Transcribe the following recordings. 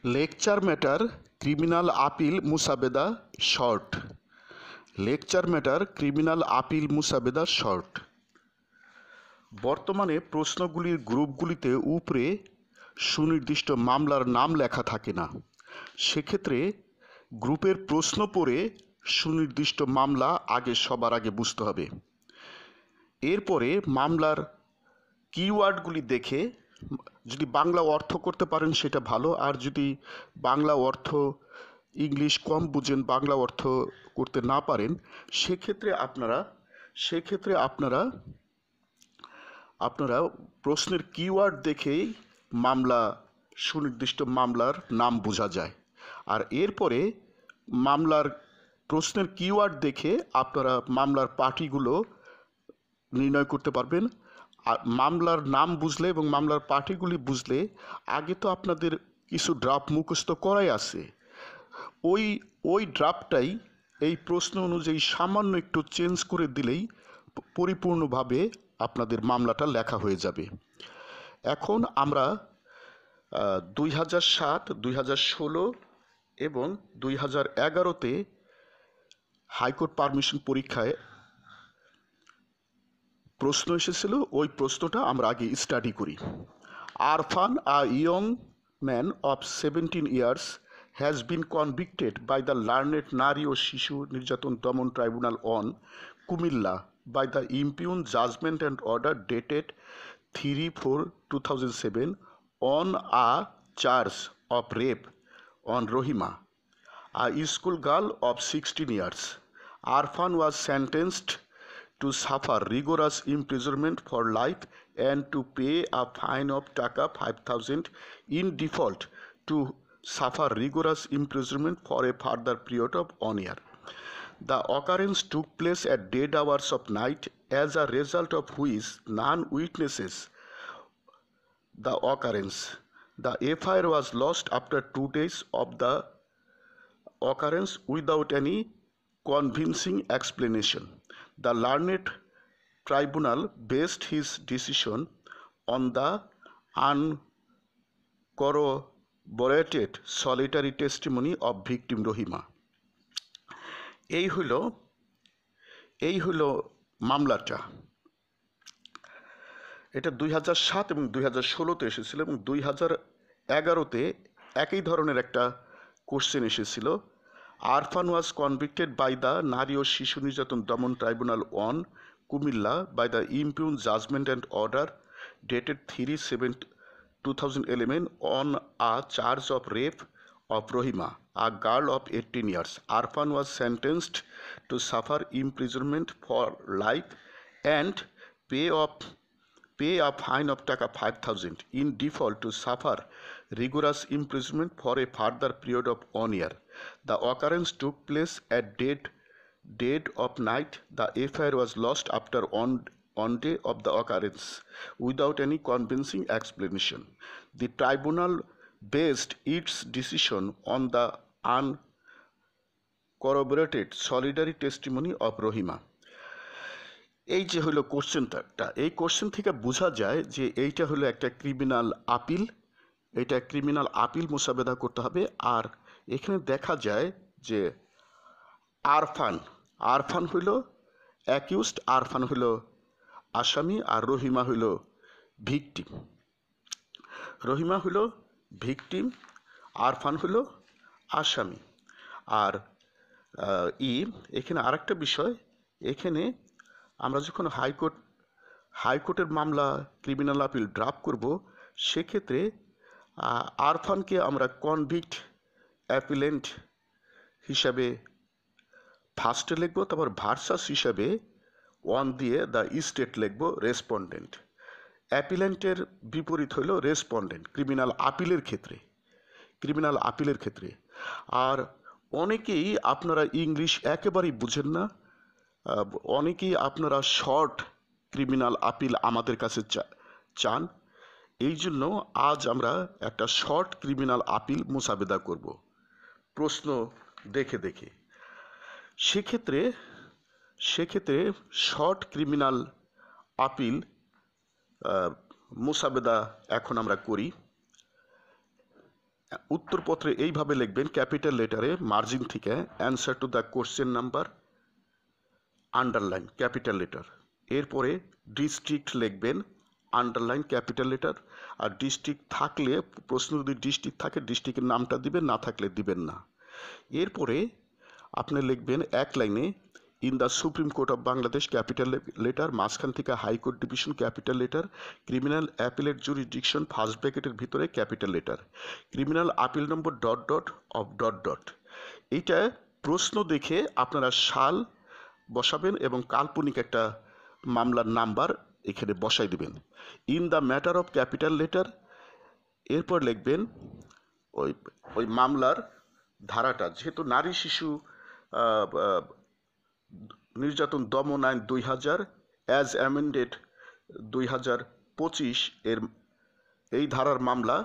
Lecture matter criminal appeal মুসাবেদা short. Lecture matter criminal appeal মুসাবেদা short. বর্তমানে প্রশ্নগুলির গ্রুপগুলিতে উপরে সুনির্দিষ্ট মামলার নাম লেখা থাকে না। সেক্ষেত্রে গ্রুপের প্রশ্ন পড়ে সুনির্দিষ্ট মামলা সবার আগে বুঝতে হবে। এরপরে মামলার কিওয়ার্ডগুলি দেখে যদি বাংলা অর্থ করতে পারেন সেটা ভালো, আর যদি বাংলা অর্থ ইংলিশ কম বুঝেন, বাংলা অর্থ করতে না পারেন, সেক্ষেত্রে আপনারা প্রশ্নের কিওয়ার্ড দেখেই সুনির্দিষ্ট মামলার নাম বোঝা যায়। আর এরপরে প্রশ্নের কিওয়ার্ড দেখে আপনারা মামলার পার্টিগুলো নির্ণয় করতে পারবেন। আর মামলার নাম বুঝলে এবং মামলার পার্টিগুলি বুঝলে, আগে তো আপনাদের কিছু ড্রাফট মুখস্থ করাই আছে, ওই ড্রাফটটাই এই প্রশ্ন অনুযায়ী সামান্য একটু চেঞ্জ করে দিলেই পরিপূর্ণভাবে আপনাদের মামলাটা লেখা হয়ে যাবে। এখন আমরা 2007, 2016 এবং 2011-তে হাইকোর্ট পারমিশন পরীক্ষায় প্রশ্ন এসেছিল, ওই প্রশ্নটা আমরা আগে স্টাডি করি। Arfan, a young man of 17 years, has been convicted by the learned নারী ও শিশু নির্যাতন দমন tribunal on Kumilla by the impugned judgment and order dated 3/4/2007 on a charge of rape on Rohima, a school girl of 16 years. Arfan was sentenced to suffer rigorous imprisonment for life and to pay a fine of Taka 5,000 in default to suffer rigorous imprisonment for a further period of 1 year. The occurrence took place at dead hours of night, as a result of which none witnesses the occurrence. The FIR was lost after 2 days of the occurrence without any convincing explanation. The learned tribunal based his decision on the uncorroborated solitary testimony of victim Rohima. এই হলো মামলাটা। এটা 2007 এবং 2016-তে এসেছিল, এবং 2011-তে একই ধরনের একটা কোশ্চেন এসেছিল। Arfan was convicted by the নারী ও শিশু নির্যাতন দমন tribunal on Kumilla by the impugned judgment and order dated 3/7/2011 on a charge of rape of Rohima, a girl of 18 years. Arfan was sentenced to suffer imprisonment for life and pay a fine of Taka 5,000 in default to suffer rigorous imprisonment for a further period of 1 year. The occurrence took place at dead of night. The FIR was lost after one day of the occurrence without any convincing explanation. The tribunal based its decision on the uncorroborated solitary testimony of Rohima. এই যে হলো কোশ্চেনটা, এই question থেকে বোঝা যায় যে এইটা হলো একটা ক্রিমিনাল আপিল। এটা ক্রিমিনাল আপিল মোসাবেদা করতে হবে। আর এখানে দেখা যায় যে আরফান হইল অ্যাকিউজড, আরফান হইল আসামি, আর রহিমা হইল ভিকটিম, আরফান হইল আসামি। আর এখানে আরেকটা বিষয়, এখানে আমরা যখন হাইকোর্টের মামলা ক্রিমিনাল আপিল ড্রাফট করব, সেক্ষেত্রে আরফানকে আমরা কনভিক্ট অ্যাপিলেন্ট হিসাবে ফার্স্টে লিখব, তারপর ভার্সাস হিসাবে 1 দিয়ে দ্য স্টেট লিখব রেসপন্ডেন্ট। অ্যাপিলেন্টের বিপরীত হইল রেসপন্ডেন্ট ক্রিমিনাল আপিলের ক্ষেত্রে। আর অনেকেই আপনারা ইংলিশ একেবারেই বুঝেন না, অনেকেই আপনারা শর্ট ক্রিমিনাল আপিল আমাদের কাছে চান। এই জন্য আজ আমরা একটা শর্ট ক্রিমিনাল আপিল মোসাবেদা করব প্রশ্ন দেখে। সেক্ষেত্রে শর্ট ক্রিমিনাল আপিল মোসাবেদা এখন আমরা করি। উত্তরপত্রে এইভাবে লিখবেন, ক্যাপিটাল লেটারে মার্জিন থেকে answer to the question number underline capital letter. এরপরে ডিস্ট্রিক্ট লিখবেন আন্ডারলাইন ক্যাপিটাল লেটার। আর ডিস্ট্রিক্ট থাকলে, প্রশ্ন যদি ডিস্ট্রিক্ট থাকে ডিস্ট্রিক্টের নামটা দিবেন, না থাকলে দিবেন না। এরপরে আপনি লিখবেন এক লাইনে in the supreme court of Bangladesh capital letter, মাঝখান থেকে high court division capital letter, criminal appellate jurisdiction first ব্র্যাকেটের ভিতরে capital letter, criminal appeal number dot dot of dot dot. এইটা প্রশ্ন দেখে আপনারা সাল বসাবেন এবং কাল্পনিক একটা মামলার নাম্বার এখানে বসাই দিবেন। In the matter of capital letter, এরপর লিখবেন ওই মামলার ধারাটা, যেহেতু নারী শিশু নির্যাতন দমন আইন 2000 অ্যাজ অ্যামেন্ডেড 2025 এর এই ধারার মামলা,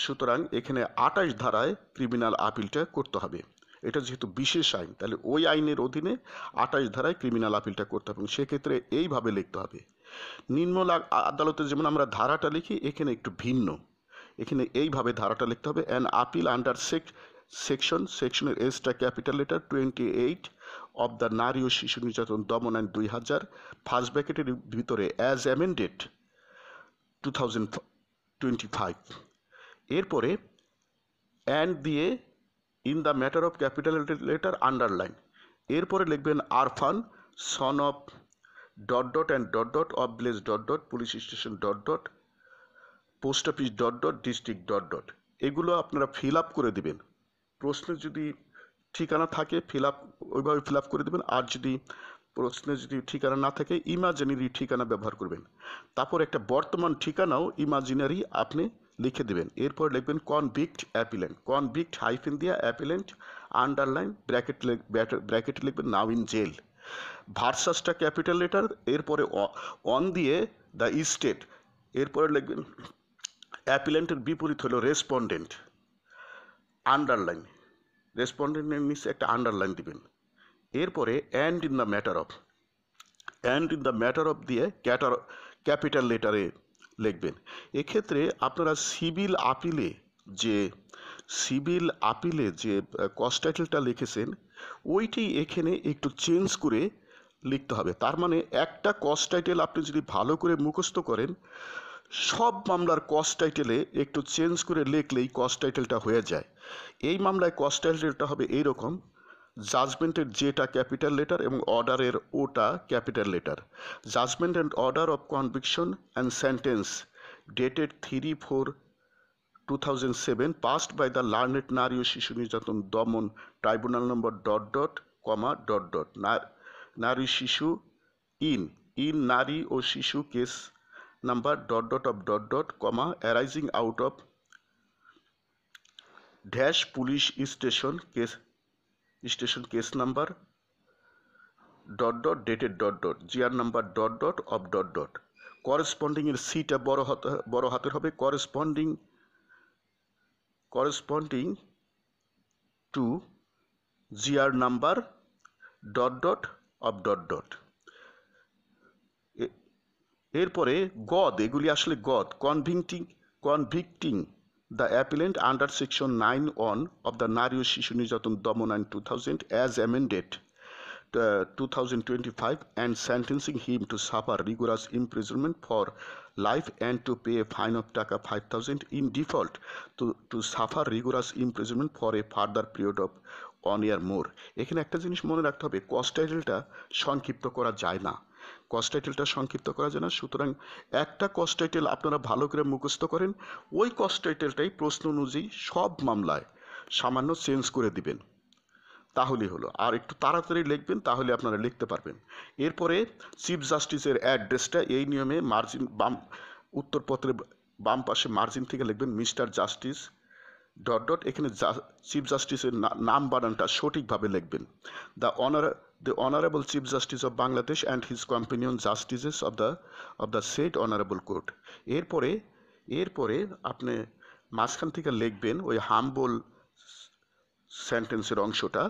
সুতরাং এখানে 28 ধারায় ক্রিমিনাল আপিলটা করতে হবে। এটা যেহেতু বিশেষ আইন, তাহলে ওই আইনের অধীনে 28 ধারায় ক্রিমিনাল আপিলটা করতে হবে, সেক্ষেত্রে এইভাবে লিখতে হবে। নিম্ন আদালতে যেমন আমরা ধারাটা লিখি, এখানে একটু ভিন্ন, এখানে এইভাবে ধারাটা লিখতে হবে। অ্যান আপিল আন্ডার সেকশনের এসটা ক্যাপিটাল লেটার 28 অফ দ্য নারী ও শিশু নির্যাতন দমন আইন 2000 ফার্স্ট ব্র্যাকেটের ভিতরে অ্যাজ অ্যামেন্ডেড 2025। এরপরে অ্যান্ড দিয়ে in the matter of capital letter underline, এরপরে লিখবেন Arfan son of dot dot and dot dot of village dot dot police station dot dot post office dot dot district dot dot. এগুলো আপনারা fill up করে দিবেন। প্রশ্নে যদি ঠিকানা থাকে ওইভাবে ফিল আপ করে দেবেন। আর যদি প্রশ্নে যদি ঠিকানা না থাকে ইমাজিনারি ঠিকানা ব্যবহার করবেন। তারপর একটা বর্তমান ঠিকানাও ইমাজিনারি আপনি লিখে দেবেন। এরপর লিখবেন কনভিক্ট অ্যাপিলেন্ট, কনভিক্ট হাইফেন দিয়া অ্যাপিলেন্ট আন্ডারলাইন ব্র্যাকেটে লিখবেন নাও ইন জেল। ভার্সাসটা ক্যাপিটাল লেটার, এরপরে অন দিয়ে দ্য স্টেট, এরপরে লিখবেন অ্যাপিলেন্টের বিপরীত হলো রেসপন্ডেন্ট, আন্ডারলাইন, রেসপন্ডেন্টের নিচে একটা আন্ডারলাইন দিবেন। এরপরে and in the matter of দিয়ে ক্যাপিটাল লেটারে লিখবেন। এক্ষেত্রে আপনারা সিভিল আপিলে যে কস্ট টাইটেলটা লিখেছেন ওইটি এখানে একটু চেঞ্জ করে লিখতে হবে। তার মানে একটা কস্ট টাইটেল আপনি যদি ভালো করে মুখস্থ করেন, সব মামলার কস্ট টাইটেলে একটু চেঞ্জ করে লিখলেই কস্ট টাইটেলটা হয়ে যায়। এই মামলায় কস্ট টাইটেলটা হবে এইরকম, জাজমেন্টের যেটা ক্যাপিটাল লেটার এবং অর্ডারের ওটা capital letter. Judgment and order of conviction and sentence dated 3/4/2007 passed by the learned নারী ও শিশু নির্যাতন দমন tribunal number dot dot comma dot dot নারী শিশু ইন নারী ও শিশু case number dot dot of dot dot comma arising out of dash police station case number dot dot dated dot dot GR number dot dot of dot dot. Corresponding এর সিটা বড় হাতের হবে, corresponding to GR number dot dot of dot dot. এরপরে গদ, এগুলি আসলে গদ, convicting the appellant under section 9(1) of the নারী ও শিশু নির্যাতন দমন আইন 2000 as amended 2025 and sentencing him to suffer rigorous imprisonment for life and to pay a fine of টাকা 5,000 in default to suffer rigorous imprisonment for a further period of 1 year more। এখানে একটা জিনিস মনে রাখতে হবে, কস্ট টাইটেলটা সংক্ষিপ্ত করা যায় না, সুতরাং একটা কস্ট টাইটেল আপনারা ভালো করে মুখস্থ করেন, ওই কস্ট টাইটেলটাই প্রশ্ন অনুযায়ী সব মামলায় সামান্য চেঞ্জ করে দিবেন, তাহলেই হলো। আর একটু তাড়াতাড়ি লিখবেন, তাহলে আপনারা লিখতে পারবেন। এরপরে চিফ জাস্টিসের অ্যাড্রেসটা এই নিয়মে মার্জিন উত্তরপত্রে বাম পাশে মার্জিন থেকে লিখবেন মিস্টার জাস্টিস ডট ডট, এখানে চিফ জাস্টিসের নাম বানানটা সঠিকভাবে লিখবেন। The Honorable Chief Justice of Bangladesh and his companion justices of the said Honorable Court। এরপরে আপনি মাঝখান থেকে লিখবেন ওই হাম্বল সেন্টেন্সের অংশটা,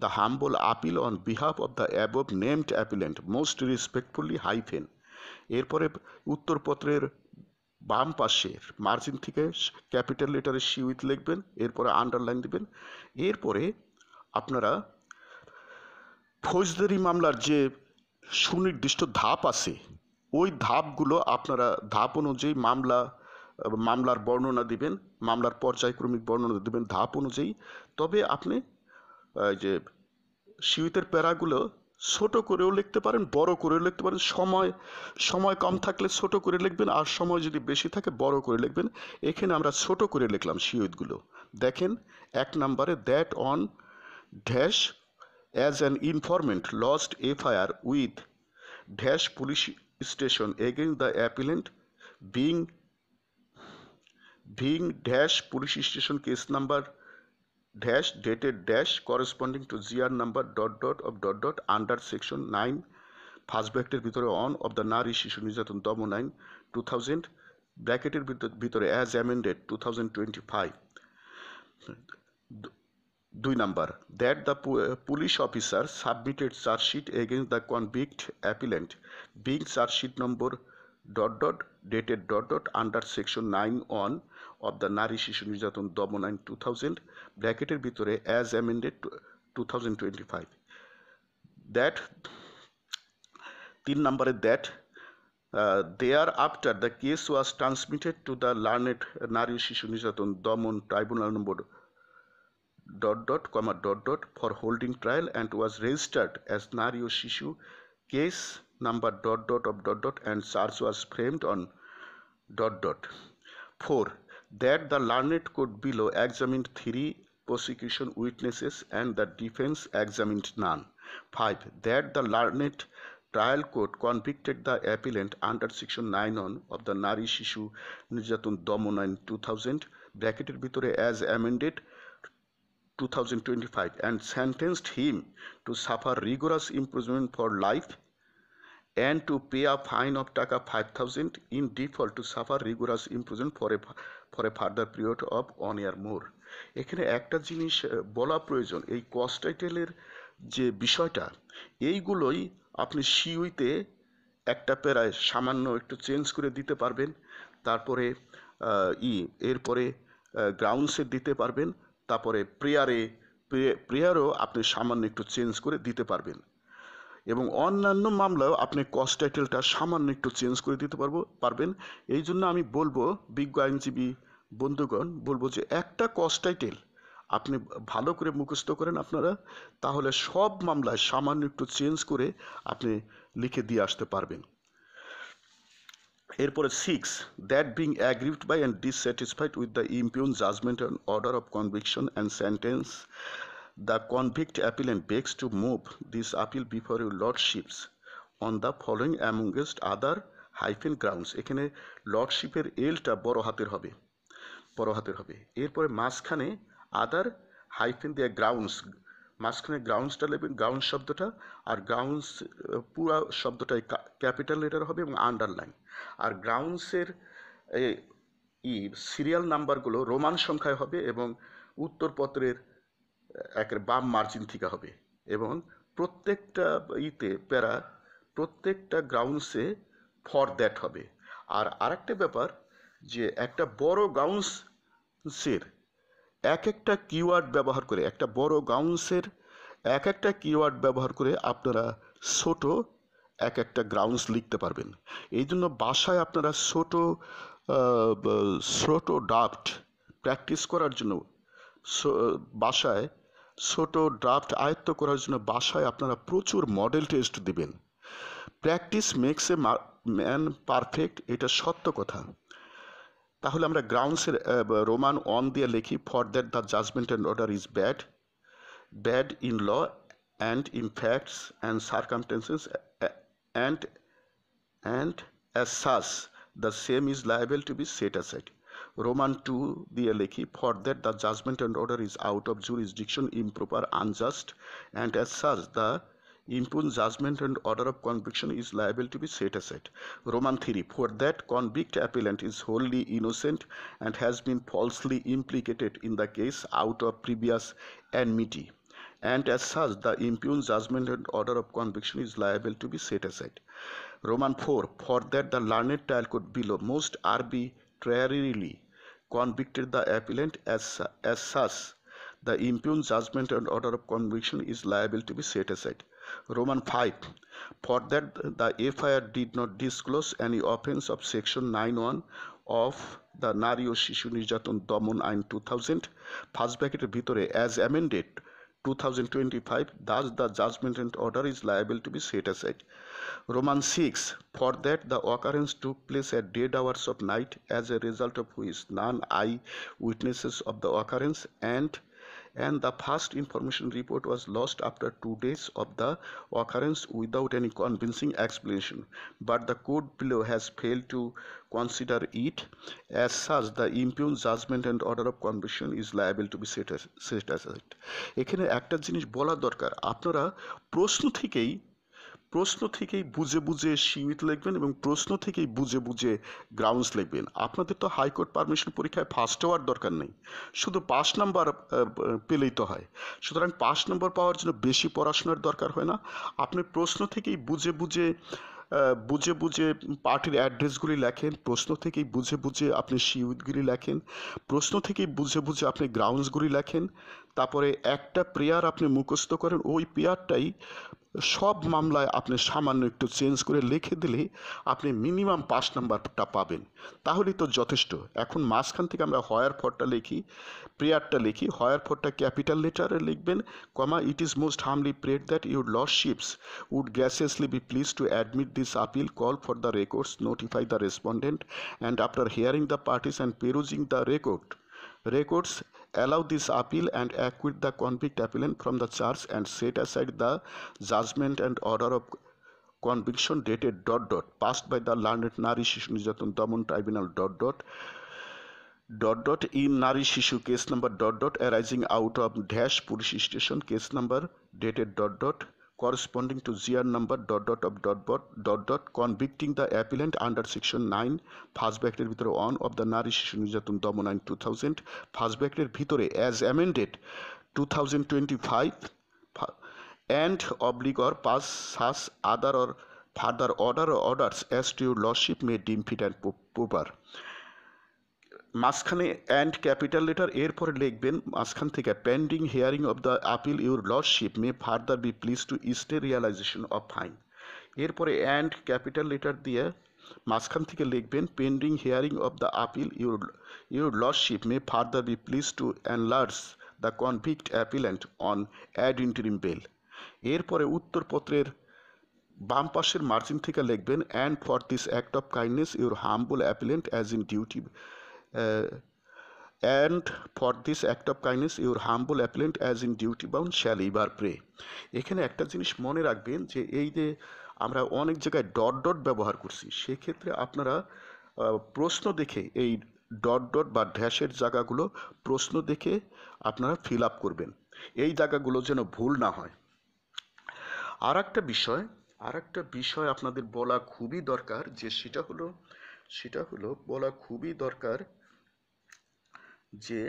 the humble appeal on behalf of the above named appellant most respectfully hyphen. এরপরে উত্তরপত্রের বাম পাশের মার্জিন থেকে ক্যাপিটাল লেটারে সি উইথ লিখবেন, এরপরে আন্ডারলাইন দিবেন। এরপরে আপনারা ফৌজদারি মামলার যে সুনির্দিষ্ট ধাপ আছে ওই ধাপগুলো আপনারা ধাপ অনুযায়ী মামলার বর্ণনা দিবেন, মামলার পর্যায়ক্রমিক বর্ণনা দিবেন ধাপ অনুযায়ী। তবে আপনি যে সিউইতের প্যারাগুলো ছোট করেও লিখতে পারেন, বড় করেও লিখতে পারেন। সময় কম থাকলে ছোট করে লিখবেন, আর সময় যদি বেশি থাকে বড় করে লিখবেন। এখানে আমরা ছোট করে লিখলাম সিউইতগুলো। দেখেন 1 নম্বরে that on dash as an informant lodged FIR with dash police station against the appellant being dash police station case number dash dated dash corresponding to GR number dot under section 9 first ব্র্যাকেটের ভিতরে on of the নারী শিশু নির্যাতন দমন আইন 2000 ব্র্যাকেটের ভিতরে as amended 2025। 2 number that the police officer submitted charge sheet against the convict appellant being charge sheet number dated under section 9 on of the Nari Shishu Nirjaton Domon Ain 2000 bracketed ভিতরে as amended 2025 that 3 number that thereafter the case was transmitted to the learned Nari Shishu Nirjaton Domon tribunal number for holding trial and was registered as Nari Shishu case number and charge was framed on . 4 that the learned court below examined 3 prosecution witnesses and the defense examined none. 5 that the learned trial court convicted the appellant under section 9 on of the Nari Shishu Nirjaton Domon Ain 2000 bracketed ভিতরে as amended 2025 and sentenced him to suffer rigorous imprisonment for life and to pay a fine of টাকা 5,000 in default to suffer rigorous imprisonment for a further period of 1 year more. এখানে একটা জিনিস বলা প্রয়োজন, এই cost টাইটেলের যে বিষয়টা এইগুলোই আপনি সিউইতে একটা প্যারায় সামান্য একটু চেঞ্জ করে দিতে পারবেন, তারপরে এরপরে গ্রাউন্ডসে দিতে পারবেন, তারপরে প্রেয়ারও আপনি সামান্য একটু চেঞ্জ করে দিতে পারবেন, এবং অন্যান্য মামলাও আপনি কস্ট টাইটেলটা সামান্য একটু চেঞ্জ করে দিতে পারবেন। এই জন্য আমি বলবো বিজ্ঞ আইনজীবী বন্ধুগণ বলবো যে একটা কস্ট টাইটেল আপনি ভালো করে মুখস্থ করেন আপনারা, তাহলে সব মামলায় সামান্য একটু চেঞ্জ করে আপনি লিখে দিয়ে আসতে পারবেন। এরপরে 6 that being aggrieved by and dissatisfied with the impugned judgment and order of conviction and sentence the convict appellant begs to move this appeal before your lordships on the following amongst other hyphen grounds। এখানে লর্ডশিপের এলটা বড় হাতের হবে। এরপরে মাঝখানে আদার hyphen দিয়ে grounds, মাঝখানে গ্রাউন্ডসটা নেবেন, ground শব্দটা, আর গ্রাউন্ডস পুরো শব্দটাই ক্যাপিটাল লেটার হবে এবং আন্ডারলাইন। আর গ্রাউন্ডসের সিরিয়াল নাম্বারগুলো রোমান সংখ্যায় হবে এবং উত্তরপত্রের একের বাম মার্জিন থেকে হবে, এবং প্রত্যেকটা প্রত্যেকটা গ্রাউন্ডসে ফর দ্যাট হবে। আর আরেকটা ব্যাপার যে একটা বড় গ্রাউন্ডসের এক একটা কিওয়ার্ড ব্যবহার করে, একটা বড় গ্রাউন্ডসের এক একটা কিওয়ার্ড ব্যবহার করে আপনারা ছোট এক একটা গ্রাউন্ডস লিখতে পারবেন। এই জন্য বাসায় আপনারা ছোট ড্রাফট প্র্যাকটিস করার জন্য, বাসায় ছোট ড্রাফট আয়ত্ত করার জন্য বাসায় আপনারা প্রচুর মডেল টেস্ট দিবেন। Practice makes a man perfect, এটা সত্য কথা। তাহলে আমরা গ্রাউন্ডসের রোমান অন দিয়ে লিখি for that the judgment and order is bad in law and in facts and circumstances and as such the same is liable to be set aside। Roman 2 দিয়ে লিখি for that the judgment and order is out of jurisdiction, improper, unjust, and as such the impugned judgment and order of conviction is liable to be set aside। Roman 3 for that convict appellant is wholly innocent and has been falsely implicated in the case out of previous enmity, and as such the impugned judgment and order of conviction is liable to be set aside। Roman 4. For that the learned trial court below most arbitrarily convicted the appellant as such, the impugned judgment and order of conviction is liable to be set aside. Roman 5. For that the FIR did not disclose any offence of section 9(1) of the নারী ও শিশু নির্যাতন দমন আইন 2000 first ব্র্যাকেটের ভিতরে as amended 2025, thus the judgment and order is liable to be set aside. Roman 6. For that the occurrence took place at dead hours of night, as a result of which none eye witnesses of the occurrence and the first information report was lost after 2 days of the occurrence without any convincing explanation, but the court below has failed to consider it. As such, the impugned judgment and order of conviction is liable to be set aside. এখানে একটা জিনিস বলা দরকার, আপনারা প্রশ্ন থেকেই বুঝে বুঝে সীমিত লিখবেন এবং প্রশ্ন থেকেই বুঝে বুঝে গ্রাউন্ডস লিখবেন। আপনাদের তো হাইকোর্ট পারমিশন পরীক্ষায় ফার্স্ট হওয়ার দরকার নেই, শুধু 5 নাম্বার পেলেই তো হয়। সুতরাং 5 নম্বর পাওয়ার জন্য বেশি পড়াশোনার দরকার হয় না। আপনি প্রশ্ন থেকেই বুঝে বুঝে পার্টির অ্যাড্রেসগুলি লেখেন, প্রশ্ন থেকেই বুঝে বুঝে আপনি সিউইথগুলি লেখেন, প্রশ্ন থেকেই বুঝে বুঝে আপনি গ্রাউন্ডসগুলি লেখেন। তারপরে একটা প্রেয়ার আপনি মুখস্থ করেন, ওই প্রেয়ারটাই সব মামলায় আপনি সামান্য একটু চেঞ্জ করে লিখে দিলে আপনি মিনিমাম 5 নাম্বারটা পাবেন, তাহলেই তো যথেষ্ট। এখন মাঝখান থেকে আমরা হয়ার ফরটা লিখি, প্রেয়ারটা লিখি, হয়ার ফরটা ক্যাপিটাল লেটারে লিখবেন, comma it is most humbly prayed that your lordships would graciously be pleased to admit this appeal, call for the records, notify the respondent, and after hearing the parties and perusing the records, allow this appeal and acquit the convict appellant from the charge and set aside the judgment and order of conviction dated ... passed by the learned Nari Shishu Nirjatan Daman Tribunal ... in Nari Shishu case number ... arising out of dash police station case number dated ... corresponding to GR number ... of ... convicting the appellant under section 9 first ব্র্যাকেটের ভিতরে 1 of the নারী শিশু নির্যাতন দমন আইন 2000 first ব্র্যাকেটের ভিতরে as amended 2025 and oblique or pass such other or further order or orders as to your lordship may deem fit and proper. মাঝখানে অ্যান্ড ক্যাপিটাল লেটার, এরপরে লিখবেন মাঝখান থেকে pending hearing of the appeal your lordship may further be pleased to stay realisation of fine. এরপরে and capital letter দিয়ে মাঝখান থেকে লিখবেন pending hearing of the appeal your lordship may further be pleased to enlarge the convict appellant on ad interim bail. এরপরে উত্তরপত্রের বাম পাশের margin থেকে লিখবেন and for this act of kindness your humble অ্যাপিল্যান্ট as in duty and for this act of kindness your humble appellant as in duty bound shall ever pray. এখানে একটা জিনিস মনে রাখবেন যে এই যে আমরা অনেক জায়গায় ডট ব্যবহার করছি, সেক্ষেত্রে আপনারা প্রশ্ন দেখে এই ডট বা ড্যাশের জায়গাগুলো প্রশ্ন দেখে আপনারা ফিল আপ করবেন, এই জায়গাগুলো যেন ভুল না হয়। আর একটা বিষয় আপনাদের বলা খুবই দরকার, যে সেটা হলো বলা খুবই দরকার যে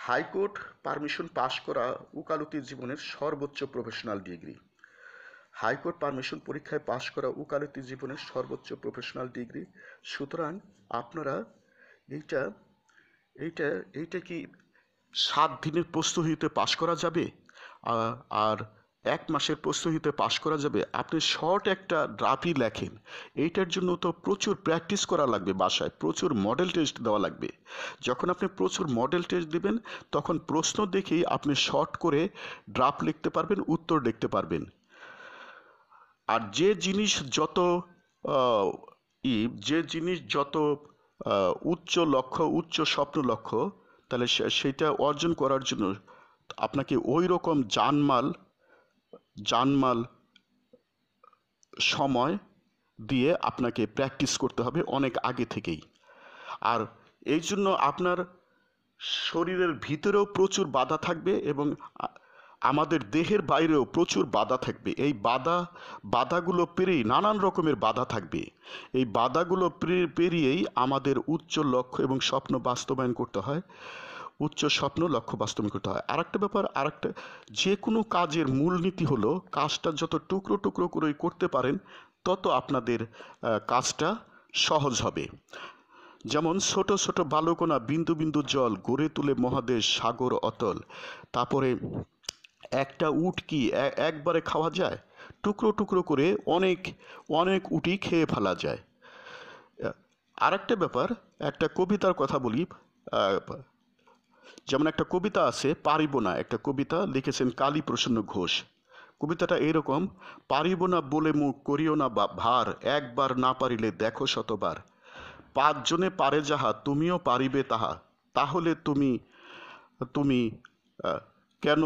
হাইকোর্ট পারমিশন পাশ করা উকালতি জীবনের সর্বোচ্চ প্রফেশনাল ডিগ্রি। হাইকোর্ট পারমিশন পরীক্ষায় পাশ করা উকালতি জীবনের সর্বোচ্চ প্রফেশনাল ডিগ্রি। সুতরাং আপনারা এইটা কি 7 দিনের প্রস্তুতিতে পাশ করা যাবে আর 1 মাসের প্রস্তুতিতে পাশ করা যাবে? আপনি শর্ট একটা ড্রাফটই লেখেন, এইটার জন্য তো প্রচুর প্র্যাকটিস করা লাগবে, বাসায় প্রচুর মডেল টেস্ট দেওয়া লাগবে। যখন আপনি প্রচুর মডেল টেস্ট দেবেন তখন প্রশ্ন দেখেই আপনি শর্ট করে ড্রাফট লিখতে পারবেন, উত্তর লিখতে পারবেন। আর যে জিনিস যত উচ্চ লক্ষ্য, উচ্চ স্বপ্ন লক্ষ্য, তাহলে সেটা অর্জন করার জন্য আপনাকে ওই রকম জানমাল সময় দিয়ে আপনাকে প্র্যাকটিস করতে হবে অনেক আগে থেকেই। আর এই জন্য আপনার শরীরের ভিতরেও প্রচুর বাধা থাকবে এবং আমাদের দেহের বাইরেও প্রচুর বাধা থাকবে। এই বাধাগুলো পেরিয়ে নানান রকমের বাধা থাকবে। এই বাধাগুলো পেরিয়েই আমাদের উচ্চ লক্ষ্য এবং স্বপ্ন বাস্তবায়ন করতে হয়, উচ্চ স্বপ্ন লক্ষ্য বাস্তবায়ন করতে হয়। আরেকটা ব্যাপার, যে কোনো কাজের মূলনীতি হলো কাজটা যত টুকরো করে করতে পারেন তত আপনাদের কাজটা সহজ হবে। যেমন ছোট ছোট বালুকণা বিন্দু বিন্দু জল গড়ে তুলে মহাদেশ সাগর অতল। তারপরে একটা উট কি একবারে খাওয়া যায়? টুকরো টুকরো করে অনেক অনেক উটই খেয়ে ফেলা যায়। আরেকটা ব্যাপার, একটা কবিতার কথা বলি। আহ, যেমন একটা কবিতা আছে পারিব না, একটা কবিতা লিখেছেন কালীপ্রসন্ন ঘোষ। কবিতাটা এরকম: পারিব না বলে মুখ করিও না ভার, একবার না পারিলে দেখো শতবার। পাঁচজনে পারে যাহা তুমিও পারিবে তাহা, তাহলে তুমি তুমি আহ, কেন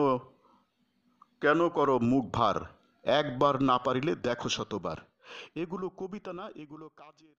কেন করো মুখ ভার, একবার না পারিলে দেখো শতবার। এগুলো কবিতা না, এগুলো কাজের